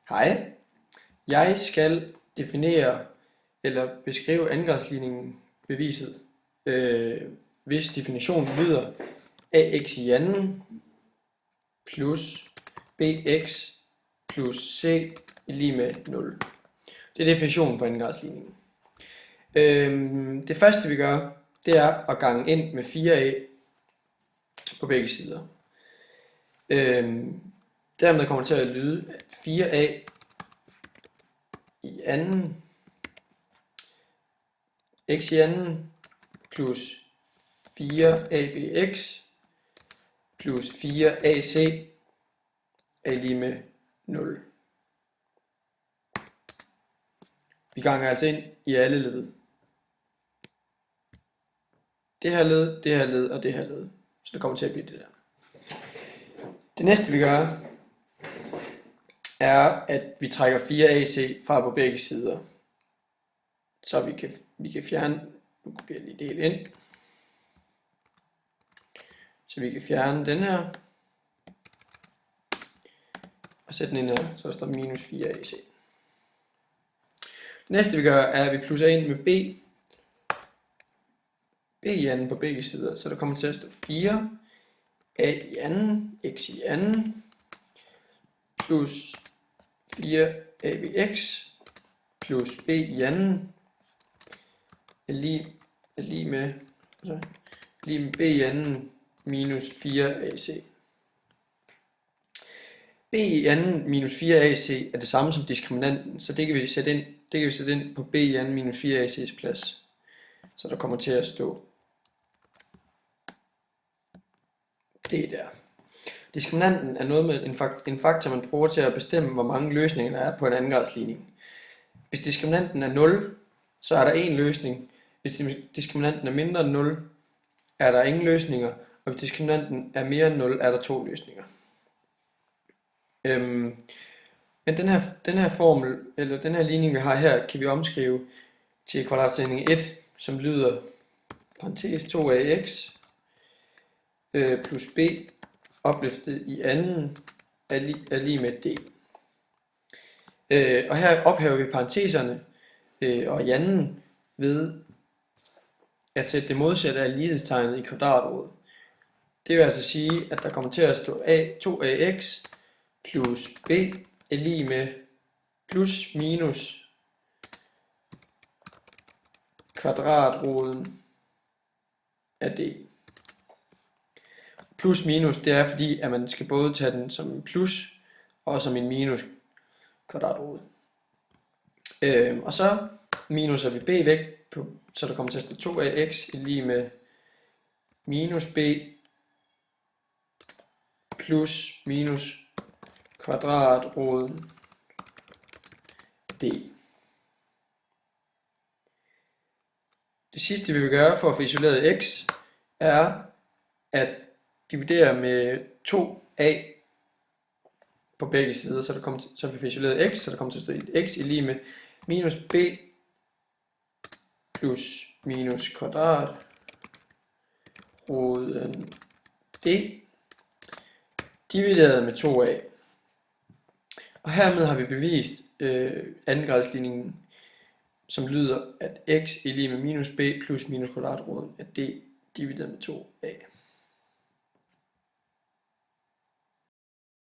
Hej, jeg skal definere eller beskrive andengradsligningen beviset, hvis definitionen lyder ax i anden plus bx plus c er lige med 0. Det er definitionen på andengradsligningen. Det første vi gør, det er at gange ind med 4a på begge sider. Dermed kommer det til at lyde, at 4a i anden, x i anden, plus 4abx plus 4ac er lige med 0. Vi ganger altså ind i alle led. Det her led, det her led og det her led. Så det kommer til at blive det der. Det næste vi gør, er at vi trækker 4ac fra på begge sider. Så vi kan fjerne, nu bliver jeg lige delt ind. Så vi kan fjerne den her. Og sætte den ind her, så der står minus 4ac. Det næste vi gør, er at vi plusser ind med b. B i anden på begge sider, så der kommer til at stå 4 a i anden, x i anden, plus 4 abx plus b i anden er lige med b i anden minus 4ac. B i anden minus 4ac er det samme som diskriminanten, så det kan vi sætte ind på b i anden minus 4ac's plads. Så der kommer til at stå det der. Diskriminanten er noget med en faktor, man bruger til at bestemme, hvor mange løsninger der er på en andengradsligning. Hvis diskriminanten er 0, så er der en løsning. Hvis diskriminanten er mindre end 0, er der ingen løsninger. Og hvis diskriminanten er mere end 0, er der 2 løsninger. Men den her formel, eller den her ligning vi har her, kan vi omskrive til kvadratsætning 1, som lyder parentes 2ax plus b opløftet i anden er lige med d. Og her ophæver vi parenteserne og i anden ved at sætte det modsatte af lighedstegnet i kvadratrodet. Det vil altså sige, at der kommer til at stå 2ax plus b er lige med plus minus kvadratroden af d. Plus minus, det er fordi, at man skal både tage den som en plus og som en minus kvadratrod. Og så minuser vi b væk, så der kommer til at stå 2ax lige med minus b plus minus kvadratroden d. Det sidste vi vil gøre for at få isoleret x er at dividere med 2a på begge sider, så vi får isoleret x, så der kommer til at stå x er lige med minus b plus minus kvadrat roden d divideret med 2a. Og hermed har vi bevist andengradsligningen, som lyder, at x er lige med minus b plus minus kvadratroden af d divideret med 2a.